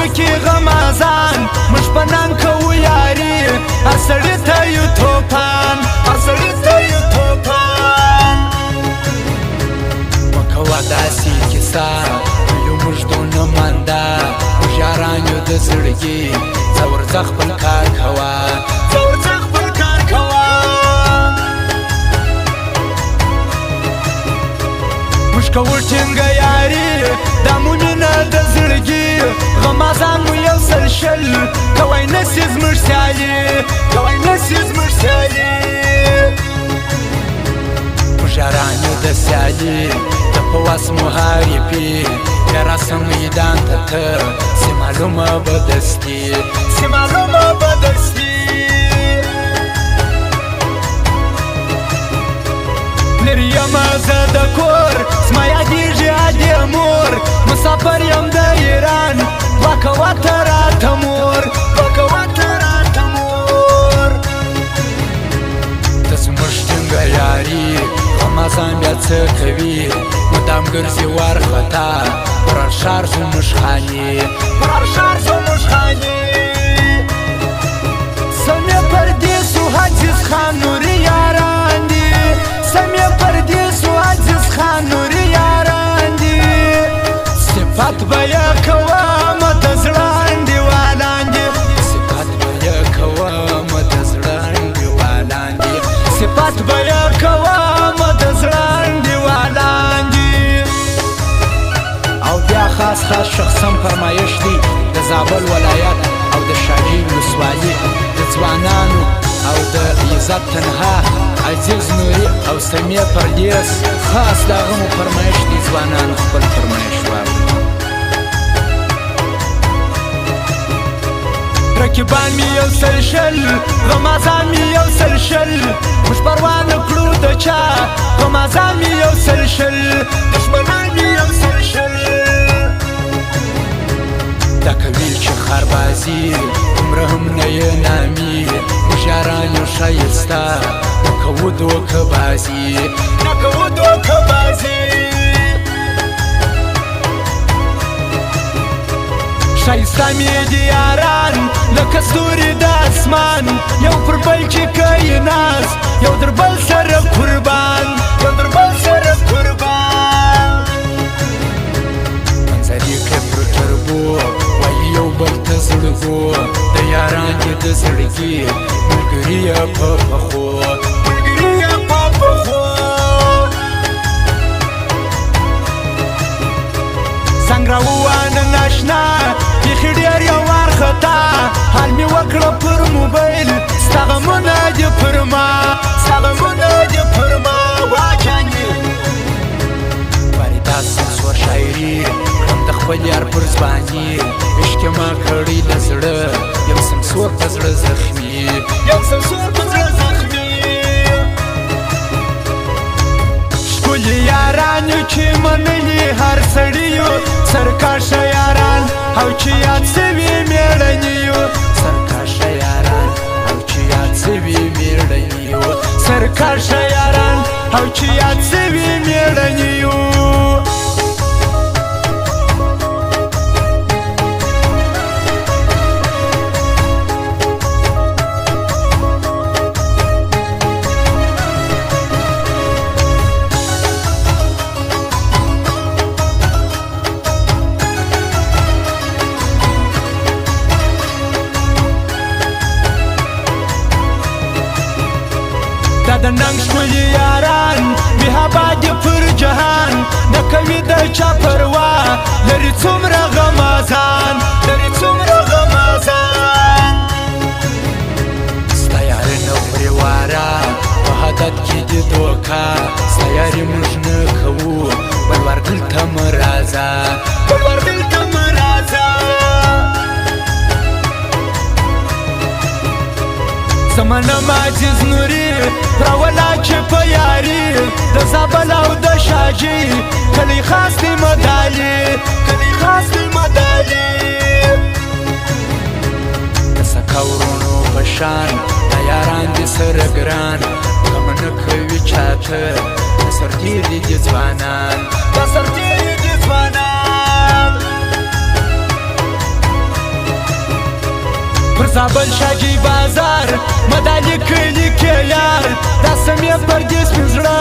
وکي غمازان مش پنان کوو یاري هر سړي ته یو توپان هر سړي ته یو توپان وکوه داسې کیسه یو موږ دونه مانده موږ یاران یو د زړګي ځه ورځه خپل کار کوه ځه ورځه خپل کار کوه موږ کوو ټینګه یاري دا مو مینه د زړګي غمازان مو یو سل شل کوی نسي زموږ سیالي کوی نسي زموږ سیالي موږ یاران یو د سیالي د په وس محاربي بیا راسه میدان ته ته سي معلومه به دستي سي معلومه به دستي لرې یمه زه د کور زما یادېږي ادې مور مسافر یم د ایران دوه کوه ته راته مور دوه کوه ته راته مور ته زموږ ټینګه یاري غمازان بیا څه کوي مدام ګرځي وارخطا پر هر ښار زموږ خاني پر هر ښار زموږ خاني سمې پردیسو عزیز خان نوري یاران دي سمې پردیسو عزیز خان نوري یاران دي صفت به یې کوم د زړه انډیوالان دي صفت به یې کوم د زړه انډیوالان دي صفت به یې کوم د زړه انډیوالان دي او بیا خاص خاص شخصا فرمایش دي د زابل ولایت او د شاهین ولسوالي د ځوانانو او د عزت تنها عزیز نوري او سمیه پردیس خاص د هغه مو فرمایش دي ځوانانو خپل فرمایش واوري رقیبان مې یو سل شل غمازان مې یو سل شل موږ پروا نه کړو د چا غمازان مې یو سل شل دښمنان مې یو سل شل دا کوي چې خربازي عمره هم نه یې نامي موږ یاران یو ښایسته نه کوو دوکه بازي نه کوو دوکه بازي ښایسته مې دي یاران لکه ستوري د اسمان یو پر بل چې کوي ناز یو در بل سره قربان یو در بل سره قربان منظرې کړې پر ټربو وایي یو بل ته زړګو د یاران دې د زړګي ملګري یې په پخو ملګري یې په پخو څنګ راووانه ناشنا بیخي ډېر یو وارخطا حال مې وکړه پر موبایل ستا غمونه دې پر ما ستا غمونه دې پر ما واچانې فریدا سمسور شاعري کړم د خپل یار پر زباني عشق یې ما کړی له زړه یم سمسور په زړه زخمي یم سمسور په زړه زخمي ښکلي یارانو چې منلي هر سړي یو سرکاشه یاران او چې یاد سوي مېړني یو سرکاشه یاران او چې یاد سوي مېړني یو سرکاشه یاران او چې یاد سوي مېړني یو د ننګ ښکلي یاران مهابا دي پر جهان نه کوي د چا پروا لري څومره غمازان لري څومره غمازان ستا یاري نه خوري واره په حدت کې دي دوکه ستا یاري موږ نه کوو بلور دلته مه راځه بلور دلته مه راځه زمانم عزیز نوري راولا چې په یاري د زابل او د شاجي کلی خاص دی مدالي کلی خاص دی مدالي د سکه ورونو په شان د یاران دي سره ګران غم نه کوي چاته د سرتېري دي ځوانان د سرتېري دي ځوانان پر زابل شاجی بازار مدالی کلی که یار دا سمی پردی سپین زړه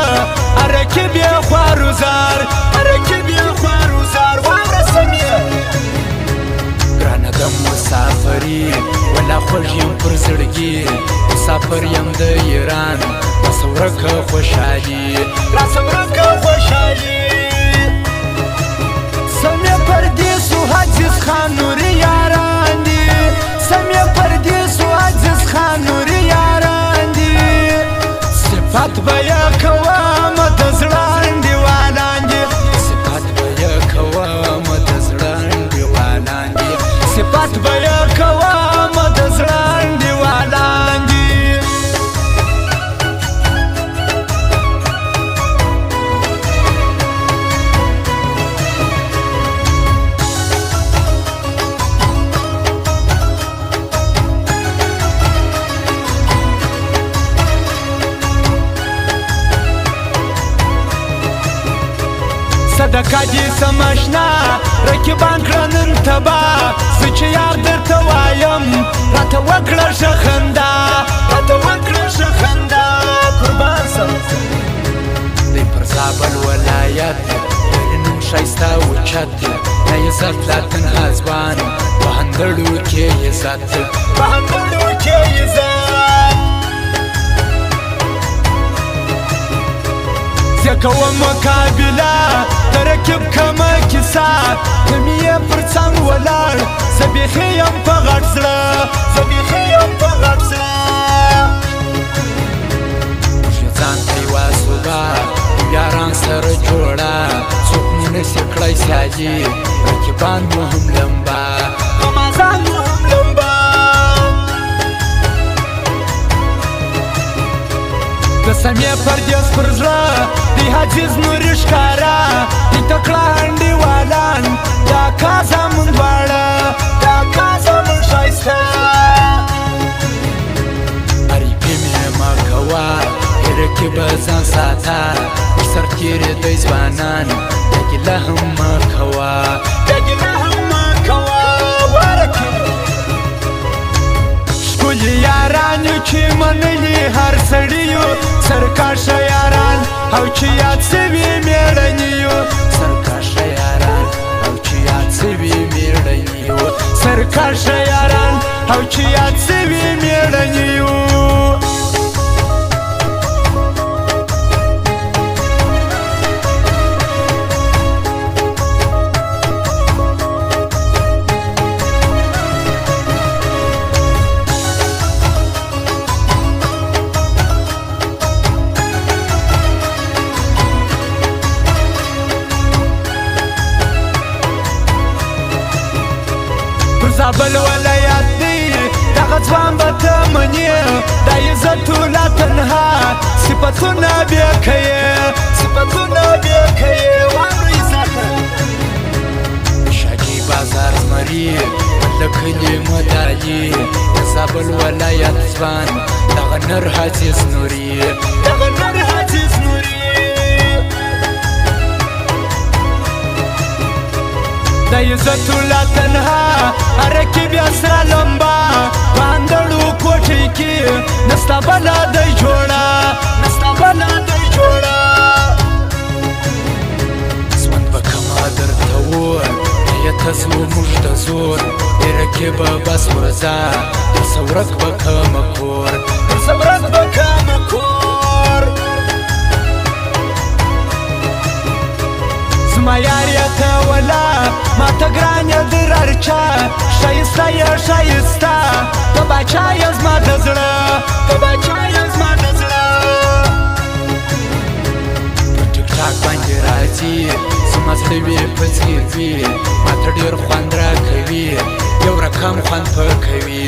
ارکی بیا خوارو زار ارکی بیا خوارو زار واره سمی ګرانه د مسافري ولا خوږ یم پر زړګي مسافر یم د ایران راسه ورکه خوشحالي راسه ورکه خوشحالي سمی پردیسو حجز خان نوري یاران دي سمی پردیسو حجز خان نوري یاران دي صفات بیا کوام د زړه انډیوالان دي صفات بیا کوام د زړه انډیوالان دي صفات بیا کوام د زړه انډیوالان دي صدقه دې سمشنا رقیبان کړه نن تبا زه چې یار درته وایم راته وکړه ښه خندا راته وکړه ښه خندا قربان سم دی پر زابل ولایت لري نوم ښایسته اوچت نه عزت لا تنها ځوان په هندړو کې عزت په هندړو کې عزت کوم مقابله ترکب کما کیسه کمی پر څنګ ولاړ زه بیخي یم په غټ زړه زه بیخي یم په غټ زړه ځان ته یوه صوبه یاران سره جوړه څوک مو نسي کړی سیالي رقیبان مو هم لمبه غمازان مو هم لمبه د سمیې پردیس پر زړه دی حجز نوري ښکاره دی تکړه انډیوالان دا کا زمون دواړه دا کا زمون ښایسته اریبې مې مه کوه هیره کې به ځان ساته پر سر تېرېدی ځوانان دا ګیله هم مه کوه دا ګیله هم مه کوه ورکې ښکلي یاران یو چې منلي هر سړي یو سرکاشه یاران او چې یاد سوي مېړني یو سرکاشه یاران او چې یاد سوي مېړني یو سرکاشه یاران او چې یاد سوي مېړني یو زابل ولایت دی دغه ځوان به ته منې دا عزتو لا تنها صفتونه بیا کوې صفتونه بیا کوې واورو عزته شاجي بازار زمري وله کلي مدالي د زابل ولایت ځوان دغه نر حجز نوري دغه نر حجز نوري د عزتو لا تنها ارکی بیا سره لمبا په اندړو کوټې کې نستا بله دی جوړه نستا بله دی جوړه ژوند به کمه درته وور نیته سو موږ ته زور ډېره کې به بس ورځه درسه ورک به کمه کور درسه ورک به کمه کور زما یار یې ته ولا ما ته ګران یې در هرچا ښایسته یې ښایسته ته باچا یې زما د زړه ته باچا یې زما د زړه په ټیک ټاک باندې راځي زما زړه وي په ځیر وي ما ته ډېر خوند راکوي یو رقم خوند پکوي